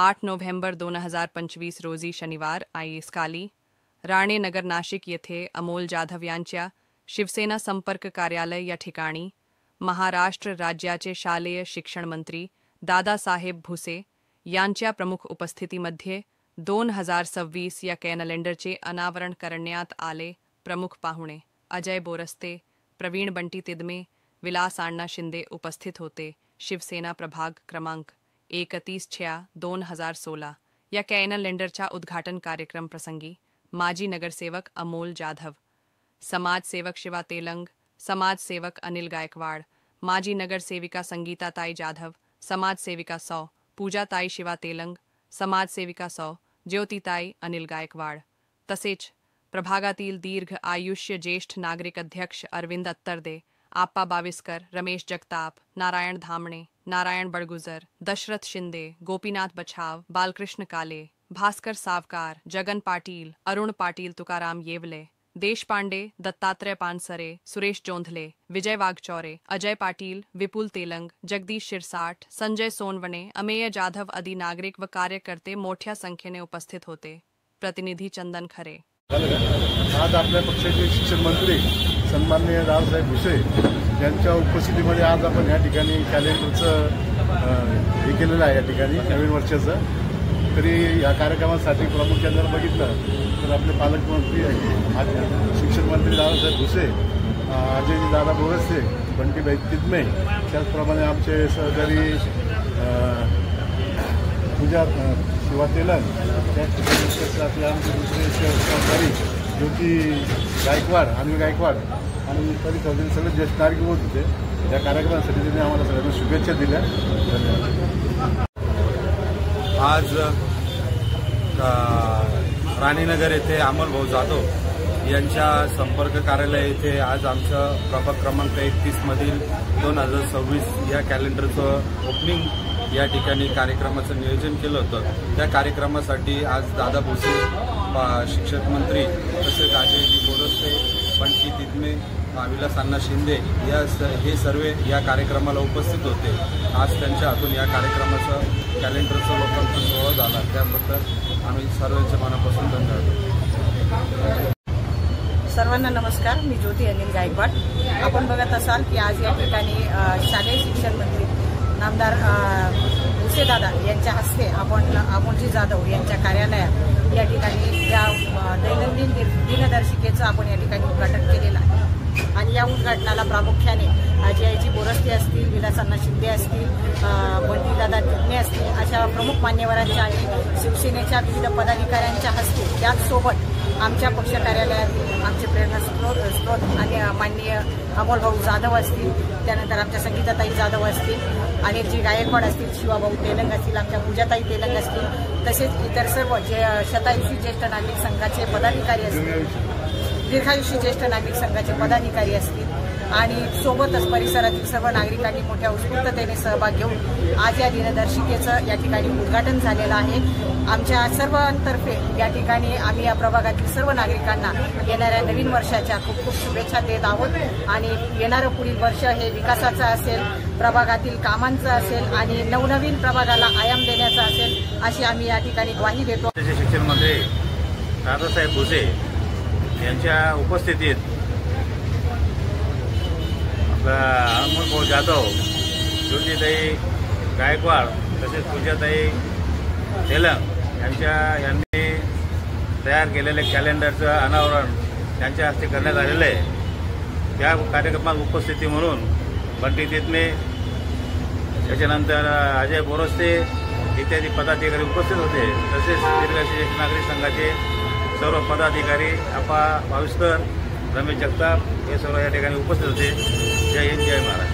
8 November 2025 रोजी शनिवार आईसकाली राणेनगर नाशिक येथे अमोल जाधव यांच्या शिवसेना संपर्क कार्यालय या ठिकाणी महाराष्ट्र राज्याचे शालेय शिक्षण मंत्री दादासाहेब भुसे यांच्या प्रमुख उपस्थितीमध्ये 2026 या कॅलेंडरचे अनावरण करण्यात आले। प्रमुख पाहुणे अजय बोरस्ते, प्रवीण बंटी तिदमे, विलास अण्णा शिंदे उपस्थित होते। शिवसेना प्रभाग क्रमांक 31/6/2016 या कॅलेंडरच्या उद्घाटन कार्यक्रम प्रसंगी माजी नगरसेवक अमोल जाधव, समाजसेवक शिवा तेलंग, समाजसेवक अनिल गायकवाड, माजी नगरसेविका संगीताताई जाधव, समाजसेविका सौ पूजाताई शिवा तेलंग, समाजसेविका सौ ज्योतिताई अनिल गायकवाड तसेच प्रभागातील दीर्घ आयुष्य ज्येष्ठ नागरिक अध्यक्ष अरविंद अत्तरदे, आप्पा बाविस्कर, रमेश जगताप, नारायण धामणे, नारायण बड़गुजर, दशरथ शिंदे, गोपीनाथ बछाव, बालकृष्ण काले, भास्कर सावकार, जगन पाटील, अरुण पाटील, तुकाराम येवले, देशपांडे, दत्तात्रय पानसरे, सुरेश जोंधले, विजय वाघचौरे, अजय पाटील, विपुल तेलंग, जगदीश शिरसाट, संजय सोनवणे, अमेय जाधव आदी नागरिक व कार्यकर्ते मोठ्या संख्येने उपस्थित होते। प्रतिनिधी चंदन खरे। आज आपल्या पक्षाचे शिक्षण मंत्री सन्माननीय दादासाहेब भुसे यांच्या उपस्थितीमध्ये आज आपण या ठिकाणी कॅलेंडरचं हे केलेलं आहे। या ठिकाणी नवीन वर्षाचं तरी या कार्यक्रमासाठी प्रामुख्याने जर बघितलं तर आपले पालकमंत्री शिक्षण मंत्री दादासाहेब भुसे, अजयजी दादा बोरस्ते, बंटीबाई तिदमे, त्याचप्रमाणे आमचे सहकारी पूजा शिवा तेलंग, त्याचप्रमाणे आमचे दुसरे सहकारी ज्योती गायकवाड, अनिल गायकवाड आणि तरी सगळे ज्येष्ठ नागरिक होत होते। या कार्यक्रमासाठी त्यांनी आम्हाला सगळ्यांना शुभेच्छा दिल्या। धन्यवाद। आज राणीनगर येथे अमोल भाऊ जाधव यांच्या संपर्क कार्यालय येथे आज आमचं प्रभाग क्रमांक 31 मधील 2026 या कॅलेंडरचं ओपनिंग या ठिकाणी कार्यक्रमाचं नियोजन केलं होतं। त्या कार्यक्रमासाठी आज दादा भुसे, शिक्षक मंत्री तसेच अजयजी बोरस्ते, बंटी तिदमे, विलास अण्णा शिंदे हे सर्व या कार्यक्रमाला उपस्थित होते। आज त्यांच्या हातून या कार्यक्रमाचं कॅलेंडरचं लोकार्पण सोहळा झाला, त्याबद्दल आम्ही सर्वांच्या मनापासून धन्यवाद। सर्वांना नमस्कार, मी ज्योती अनिल गायकवाड। आपण बघत असाल की आज या ठिकाणी शालेय शिक्षण मंत्री नामदार भुसेदादा यांच्या हस्ते आपण अमोलजी जाधव यांच्या कार्यालयात या ठिकाणी या दैनंदिन दिनदर्शिकेचं आपण या ठिकाणी उद्घाटन केलेलं आहे। आणि या उद्घाटनाला प्रामुख्याने अजयजी बोरस्ते असतील, विलास अण्णा शिंदे असतील, बंटीदादा तिदमे असतील अशा प्रमुख मान्यवरांच्या आणि शिवसेनेच्या विविध पदाधिकाऱ्यांच्या हस्ते, त्याचसोबत आमच्या पक्ष कार्यालयातील आमचे प्रेरणास्रोत आणि माननीय अमोल भाऊ जाधव असतील, त्यानंतर आमच्या संगीताताई जाधव असतील, अनिलजी गायकवाड असतील, शिवाभाऊ तेलंग असतील, आमच्या पूजाताई तेलंग असतील, तसेच इतर सर्व जे शतायुषी ज्येष्ठ नागरिक संघाचे पदाधिकारी असतील, दीर्घायुषी ज्येष्ठ नागरिक संघाचे पदाधिकारी असतील आणि सोबतच परिसरातील सर्व नागरिकांनी मोठ्या उत्स्फूर्ततेने सहभाग घेऊन आज या दिनदर्शिकेचं या ठिकाणी उद्घाटन झालेलं आहे। आमच्या सर्वांतर्फे या ठिकाणी आम्ही या प्रभागातील सर्व नागरिकांना येणाऱ्या नवीन वर्षाच्या खूप खूप शुभेच्छा देत आहोत आणि येणारं पुढील वर्ष हे विकासाचं असेल, प्रभागातील कामांचं असेल आणि नवनवीन प्रभागाला आयाम देण्याचं असेल अशी आम्ही या ठिकाणी ग्वाही देतो। शिक्षण मंत्री दादासाहेब भुसे यांच्या उपस्थितीत अमोल भाऊ जाधव, ज्योतिताई गायकवाड तसेच पूजाताई तेलंग यांनी तयार केलेले कॅलेंडरचं अनावरण त्यांच्या हस्ते करण्यात आलेलं आहे। या कार्यक्रमात उपस्थिती म्हणून बंटी तिदमे, त्याच्यानंतर अजय बोरस्ते इत्यादी पदाधिकारी उपस्थित होते। तसेच दीर्घायुषी नागरिक संघाचे सर्व पदाधिकारी, आप्पा बाविस्कर, रमेश जगताप हे सर्व या ठिकाणी उपस्थित होते। जय हिंद, जय महाराष्ट्र।